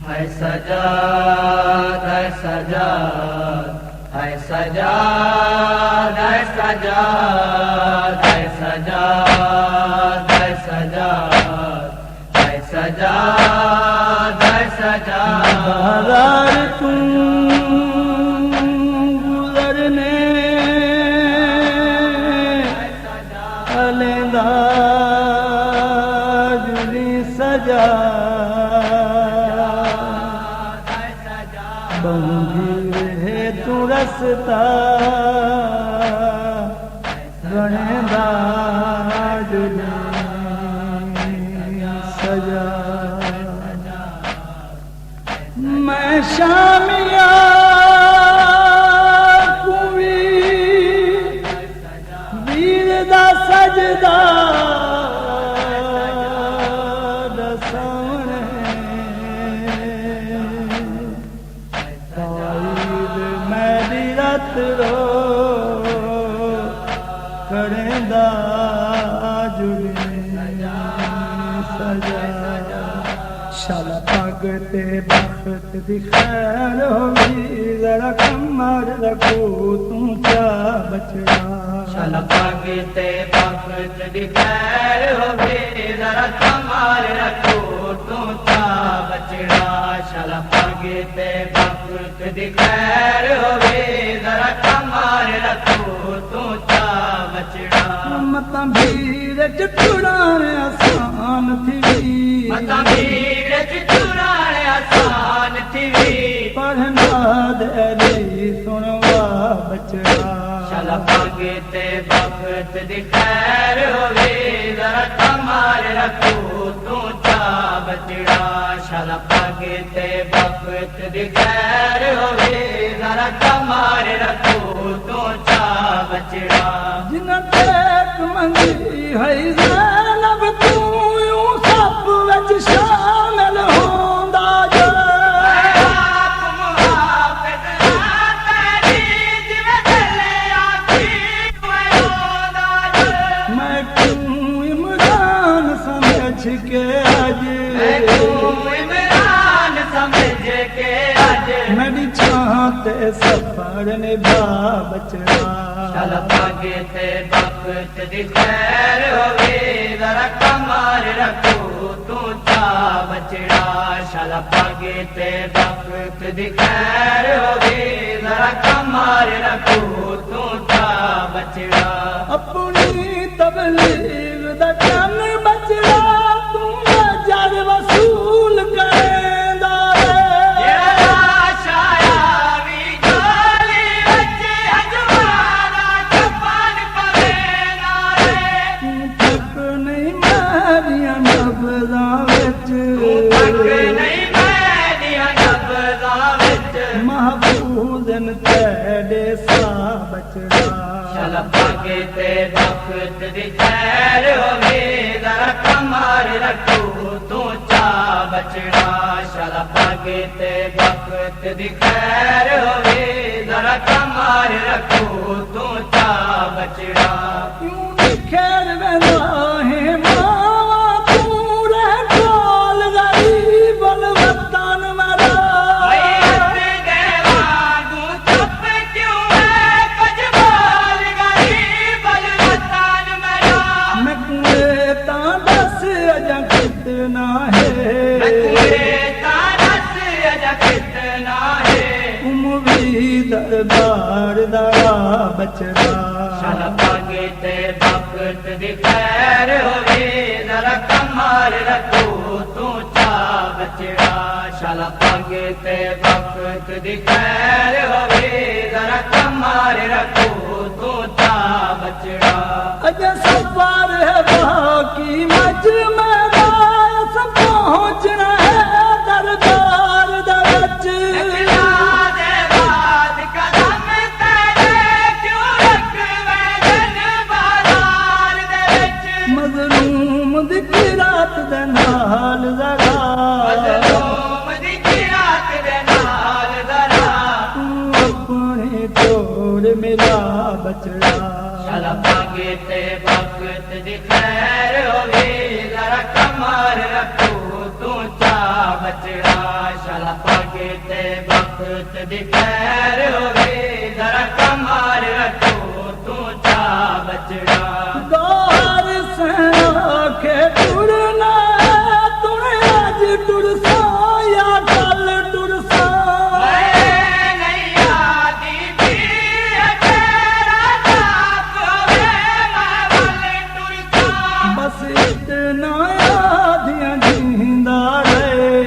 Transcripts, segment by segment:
है सजाद है सजाद है सजाद है सजाद है सजाद है सजाद है सजाद है सजाद तुम गुजरने अलेंदा जुली सजा बंदी है तू रसता गणेदा जुली सजा मैं शामिया कुवी वीर दा सजदा रो करेंदा जुली सजा शाला पग ते बख्त दी खैर होगी जरा कमर रखो तू चा बचड़ा शाला पग ते बख्त दी खैर होगी जरा कमर रखो तू चा बचड़ा शाला पग ते बख्त दी खैर होगी जरा कमर रखो तू चा बचड़ा मता भीड़ च टुराने आसान थी मता भीड़ च टुराने आसान थी पढ़ना दे सुनवा बचड़ा शाला पागे ते वक्त दी खैर होवे जरा कमर रखो तू चा बचड़ा शाला पागे ते वक्त दी खैर होवे जरा कमर रखो तू चा बचड़ा जिन देख मंगी है ज़ैनब तू यूं सब विच शामिल होंदा जा मैं क्यों इमरान समझ के आज मेरी छाते सफर निभा बचड़ा शाला पागे ते वक्त दी खैर होवे जरा कमर रखो तू चा बचड़ा शाला पागे ते वक्त दी खैर होवे जरा कमर रखो तू चा बचड़ा अपनी तबलीग दा चन बचड़ा तू अजर वसूल करेंदा महफूजन तेरे सा बचड़ा शाला पागे ते वक्त दी खैर होवे जरा कमर रखो तू चा बचड़ा शाला पागे ते वक्त दी खैर होवे जरा कमर रखो तू चा बचड़ा क्यों खैर वेंदा है मावा तू रह कोल गरीब वतन मरा कितना है उम्मीद दरबार दरा बचड़ा शाला पागे ते वक्त दी खैर होवे जरा कमर रखो तू चा बचड़ा शाला पागे ते वक्त दी खैर होवे जरा कमर रखो तू चा बचड़ा अजे सफर है बाकी मजमा पहुंचना है दरबार दरज मजलूम दी रात दे नाल जरा तू अपने तोड़ मिला बचड़ा शाला पागे ते वक्त दी खैर होवे जरा कमर रखो तू चा बचड़ा शाला पागे ते वक्त दी खैर होवे जरा कमार रखो तू चा बचड़ा दोहर सेना के टुरना तूने आज टुरसा या कल टुरसा मैं नहीं आदी थी तेरा जाप होवे मैं वाले टुरसा बस इतना आधियां जींदा बस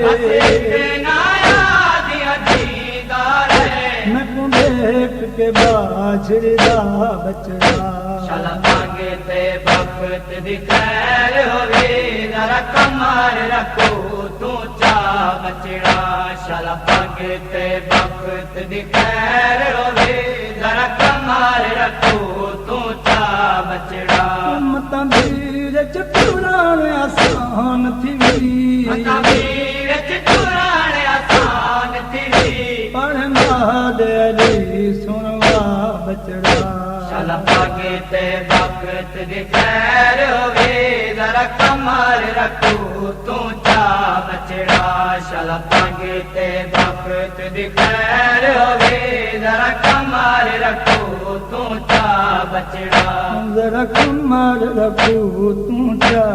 रहे इतना आदियां जींदा रहे मैं को देख के बाछड़ा बचड़ा शाला पागे ते वक्त दी खैर होवे जरा कमार रखो तू चा बचड़ा शाला पागे ते वक्त दी खैर होवे जरा कमार रखो तू चा बचड़ा मतां भीड़ च टुराण आसान थी वीर चुराण आसान थी पढ़ना दे अली सुनवा बचड़ा शाला पागे ते वक्त दी खैर होवे जरा कमार रखो तू चा बचड़ा शाला पागे ते वक्त दी खैर होवे जरा कमार रखो तू चा बचड़ा जरा कमर रखू तू चा